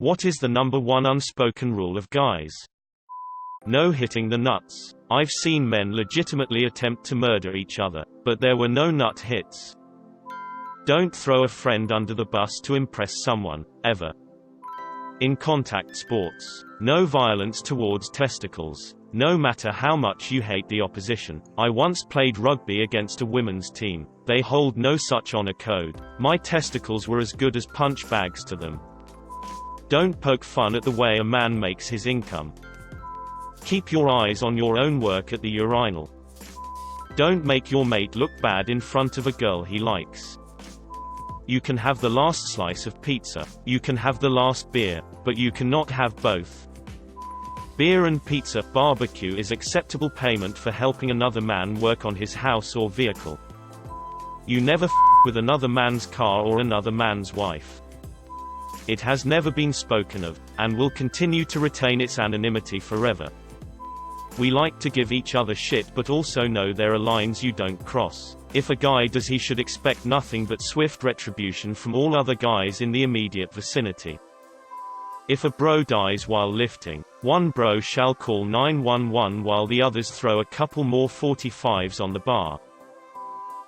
What is the number one unspoken rule of guys? No hitting the nuts. I've seen men legitimately attempt to murder each other, but there were no nut hits. Don't throw a friend under the bus to impress someone, ever. In contact sports, no violence towards testicles, no matter how much you hate the opposition. I once played rugby against a women's team. They hold no such honor code. My testicles were as good as punch bags to them. Don't poke fun at the way a man makes his income. Keep your eyes on your own work at the urinal. Don't make your mate look bad in front of a girl he likes. You can have the last slice of pizza, you can have the last beer, but you cannot have both. Beer and pizza barbecue is acceptable payment for helping another man work on his house or vehicle. You never with another man's car or another man's wife. It has never been spoken of, and will continue to retain its anonymity forever. We like to give each other shit but also know there are lines you don't cross. If a guy does, he should expect nothing but swift retribution from all other guys in the immediate vicinity. If a bro dies while lifting, one bro shall call 911 while the others throw a couple more 45s on the bar.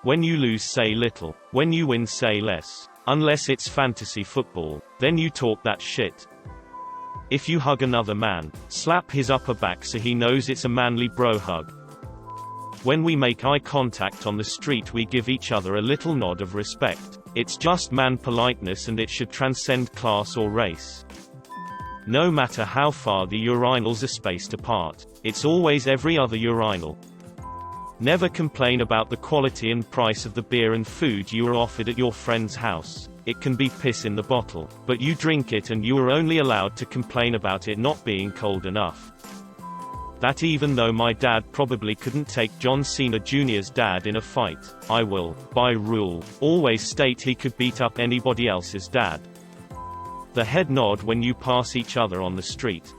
When you lose, say little. When you win, say less. Unless it's fantasy football, then you talk that shit. If you hug another man, slap his upper back so he knows it's a manly bro hug. When we make eye contact on the street, we give each other a little nod of respect. It's just man politeness, and it should transcend class or race. No matter how far the urinals are spaced apart, it's always every other urinal. Never complain about the quality and price of the beer and food you are offered at your friend's house. It can be piss in the bottle, but you drink it and you are only allowed to complain about it not being cold enough. That even though my dad probably couldn't take John Cena Jr.'s dad in a fight, I will, by rule, always state he could beat up anybody else's dad. The head nod when you pass each other on the street.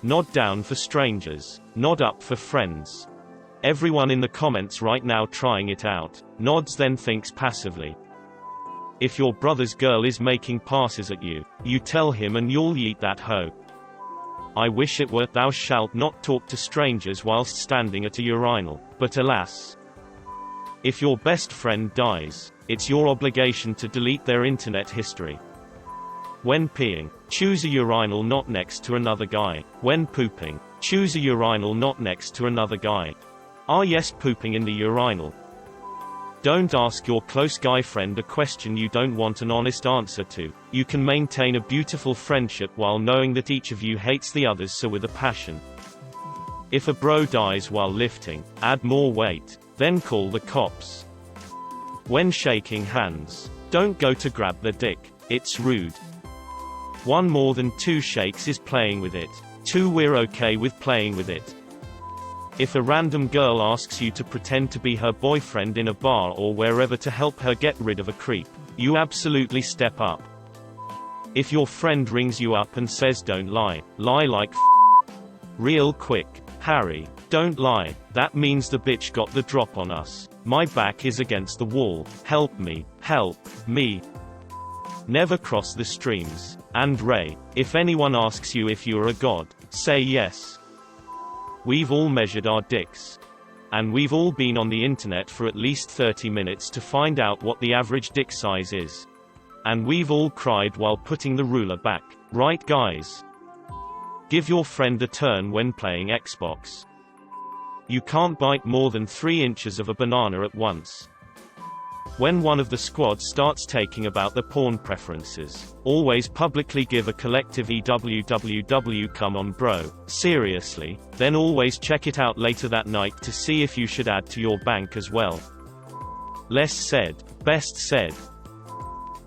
Nod down for strangers. Nod up for friends. Everyone in the comments right now trying it out. Nods then thinks passively. If your brother's girl is making passes at you, you tell him and you'll yeet that hoe. I wish it were, thou shalt not talk to strangers whilst standing at a urinal, but alas. If your best friend dies, it's your obligation to delete their internet history. When peeing, choose a urinal not next to another guy. When pooping, choose a urinal not next to another guy. Yes, pooping in the urinal. Don't ask your close guy friend a question you don't want an honest answer to. You can maintain a beautiful friendship while knowing that each of you hates the others so with a passion. If a bro dies while lifting, add more weight, then call the cops. When shaking hands, don't go to grab the dick. It's rude. One more than two shakes is playing with it. Two, we're okay with playing with it. If a random girl asks you to pretend to be her boyfriend in a bar or wherever to help her get rid of a creep, you absolutely step up. If your friend rings you up and says don't lie, lie like real quick. Harry, don't lie, that means the bitch got the drop on us. My back is against the wall, help me, help me. Never cross the streams. And Ray, if anyone asks you if you're a god, say yes. We've all measured our dicks. And we've all been on the internet for at least 30 minutes to find out what the average dick size is. And we've all cried while putting the ruler back. Right, guys? Give your friend a turn when playing Xbox. You can't bite more than 3 inches of a banana at once. When one of the squad starts taking about their porn preferences, always publicly give a collective EWWW come on bro, seriously, then always check it out later that night to see if you should add to your bank as well. Less said, best said.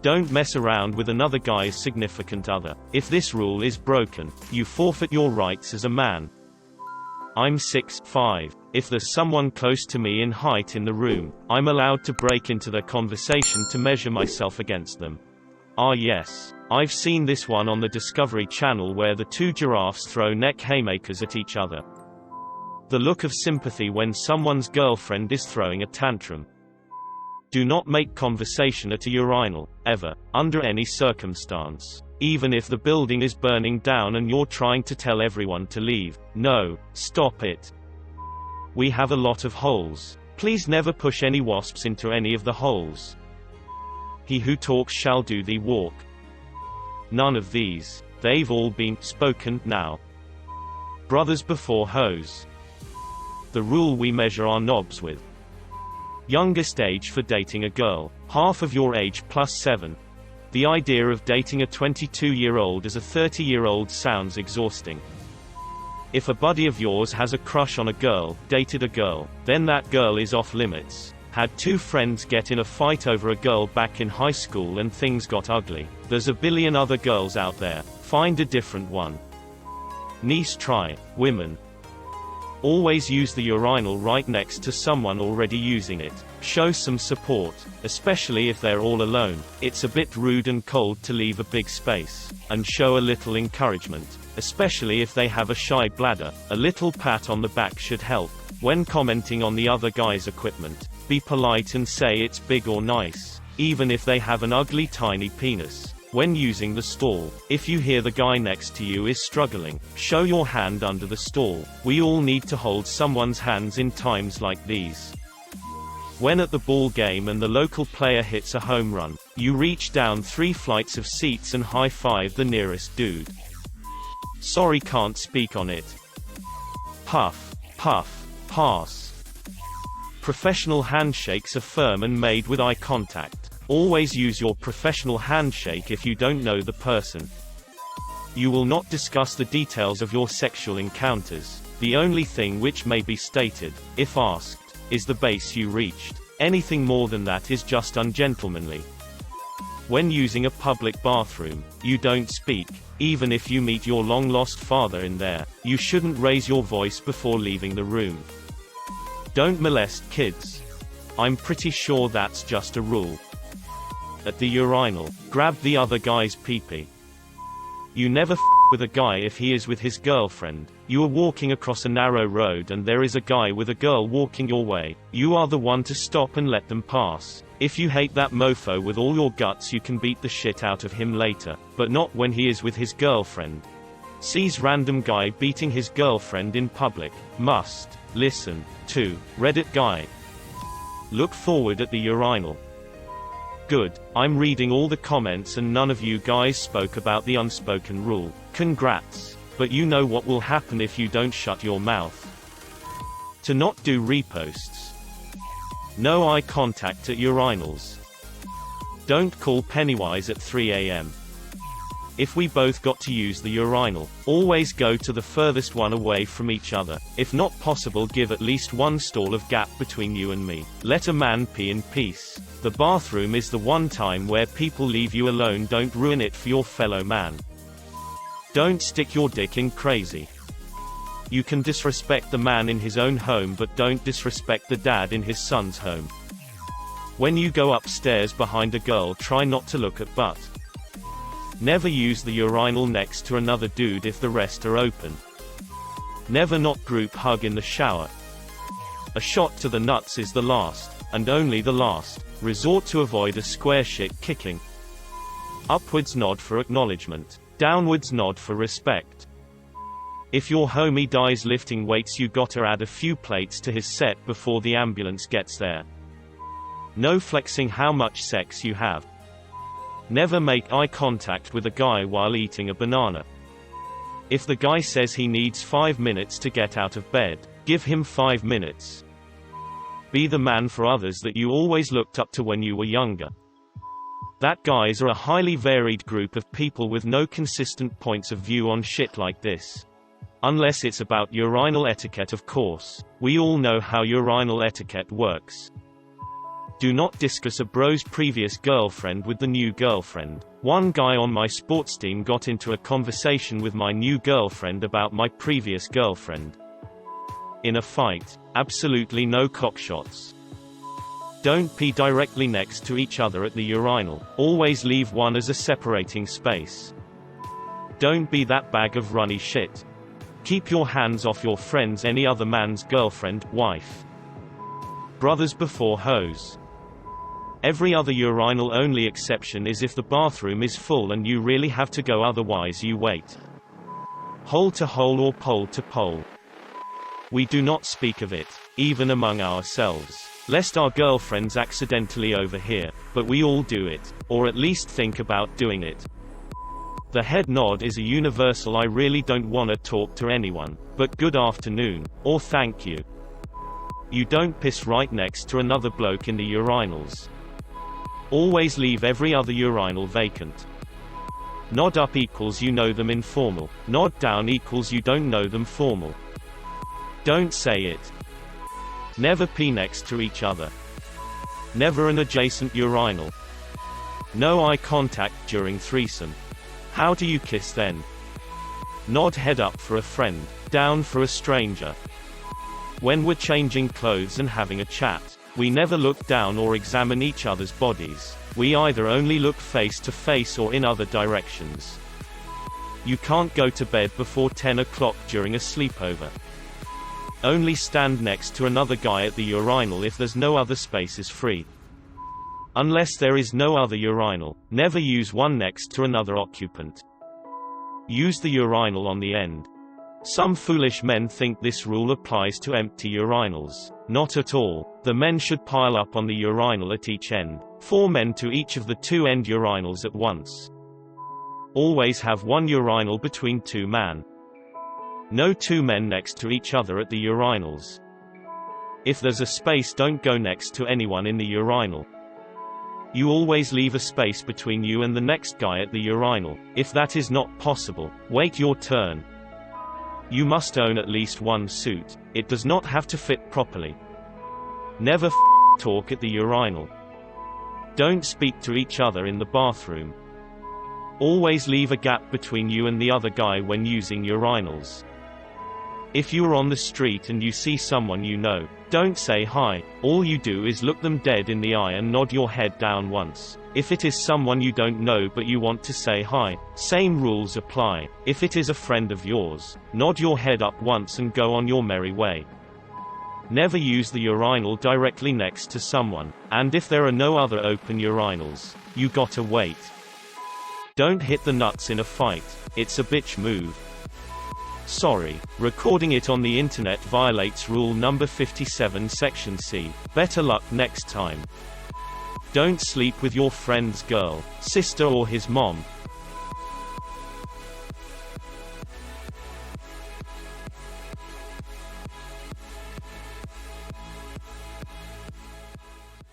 Don't mess around with another guy's significant other. If this rule is broken, you forfeit your rights as a man. I'm 6'5". If there's someone close to me in height in the room, I'm allowed to break into their conversation to measure myself against them. Yes. I've seen this one on the Discovery Channel where the two giraffes throw neck haymakers at each other. The look of sympathy when someone's girlfriend is throwing a tantrum. Do not make conversation at a urinal, ever, under any circumstance. even if the building is burning down and you're trying to tell everyone to leave. No, stop it. We have a lot of holes. Please never push any wasps into any of the holes. He who talks shall do the walk. None of these. They've all been spoken now. Brothers before hoes. The rule we measure our knobs with. Youngest age for dating a girl. Half of your age plus 7. The idea of dating a 22-year-old as a 30-year-old sounds exhausting. If a buddy of yours has a crush on a girl, dated a girl, then that girl is off limits. Had 2 friends get in a fight over a girl back in high school and things got ugly. There's a billion other girls out there. Find a different one. Nice try. Women. Always use the urinal right next to someone already using it. Show some support, especially if they're all alone. It's a bit rude and cold to leave a big space. And show a little encouragement, especially if they have a shy bladder. A little pat on the back should help. When commenting on the other guy's equipment, be polite and say it's big or nice, even if they have an ugly tiny penis. When using the stall, if you hear the guy next to you is struggling, show your hand under the stall. We all need to hold someone's hands in times like these. When at the ball game and the local player hits a home run, you reach down 3 flights of seats and high-five the nearest dude. Sorry, can't speak on it. Puff, puff, pass. Professional handshakes are firm and made with eye contact. Always use your professional handshake if you don't know the person. You will not discuss the details of your sexual encounters. The only thing which may be stated, if asked, is the base you reached. Anything more than that is just ungentlemanly. When using a public bathroom, you don't speak. Even if you meet your long-lost father in there, you shouldn't raise your voice before leaving the room. Don't molest kids. I'm pretty sure that's just a rule. At the urinal, grab the other guy's pee-pee. You never with a guy if he is with his girlfriend. You are walking across a narrow road and there is a guy with a girl walking your way. You are the one to stop and let them pass. If you hate that mofo with all your guts, you can beat the shit out of him later, but not when he is with his girlfriend. Sees random guy beating his girlfriend in public. Must listen to Reddit guy. Look forward at the urinal. Good. I'm reading all the comments and none of you guys spoke about the unspoken rule. Congrats. But you know what will happen if you don't shut your mouth. To not do reposts. No eye contact at urinals. Don't call Pennywise at 3 a.m. If we both got to use the urinal, always go to the furthest one away from each other. If not possible, give at least 1 stall of gap between you and me. Let a man pee in peace. The bathroom is the one time where people leave you alone. Don't ruin it for your fellow man. Don't stick your dick in crazy. You can disrespect the man in his own home, but don't disrespect the dad in his son's home. When you go upstairs behind a girl, try not to look at butt. Never use the urinal next to another dude if the rest are open. Never not group hug in the shower. A shot to the nuts is the last, and only the last, resort to avoid a square shit kicking. Upwards nod for acknowledgement. Downwards nod for respect. If your homie dies lifting weights, you gotta add a few plates to his set before the ambulance gets there. No flexing how much sex you have. Never make eye contact with a guy while eating a banana. If the guy says he needs 5 minutes to get out of bed, give him 5 minutes. Be the man for others that you always looked up to when you were younger. That guys are a highly varied group of people with no consistent points of view on shit like this. Unless it's about urinal etiquette, of course. We all know how urinal etiquette works. Do not discuss a bro's previous girlfriend with the new girlfriend. One guy on my sports team got into a conversation with my new girlfriend about my previous girlfriend. In a fight, absolutely no cockshots. Don't pee directly next to each other at the urinal. Always leave one as a separating space. Don't be that bag of runny shit. Keep your hands off your friend's any other man's girlfriend, wife. Brothers before hoes. Every other urinal only exception is if the bathroom is full and you really have to go, otherwise you wait. Hole to hole or pole to pole. We do not speak of it, even among ourselves, lest our girlfriends accidentally overhear, but we all do it, or at least think about doing it. The head nod is a universal "I really don't wanna talk to anyone, but good afternoon," or "thank you." You don't piss right next to another bloke in the urinals. Always leave every other urinal vacant. Nod up equals you know them informal. Nod down equals you don't know them formal. Don't say it. Never pee next to each other. Never an adjacent urinal. No eye contact during threesome. How do you kiss then? Nod head up for a friend, down for a stranger. When we're changing clothes and having a chat, we never look down or examine each other's bodies. We either only look face to face or in other directions. You can't go to bed before 10 o'clock during a sleepover. Only stand next to another guy at the urinal if there's no other spaces free. Unless there is no other urinal, never use one next to another occupant. Use the urinal on the end. Some foolish men think this rule applies to empty urinals. Not at all. The men should pile up on the urinal at each end. 4 men to each of the 2 end urinals at once. Always have one urinal between 2 men. No 2 men next to each other at the urinals. If there's a space, don't go next to anyone in the urinal. You always leave a space between you and the next guy at the urinal. If that is not possible, wait your turn. You must own at least one suit. It does not have to fit properly. Never talk at the urinal. Don't speak to each other in the bathroom. Always leave a gap between you and the other guy when using urinals. If you are on the street and you see someone you know, don't say hi. All you do is look them dead in the eye and nod your head down once. If it is someone you don't know but you want to say hi, same rules apply. If it is a friend of yours, nod your head up once and go on your merry way. Never use the urinal directly next to someone, and if there are no other open urinals, you gotta wait. Don't hit the nuts in a fight. It's a bitch move. Sorry, recording it on the internet violates rule number 57 section C. Better luck next time. Don't sleep with your friend's girl, sister or his mom.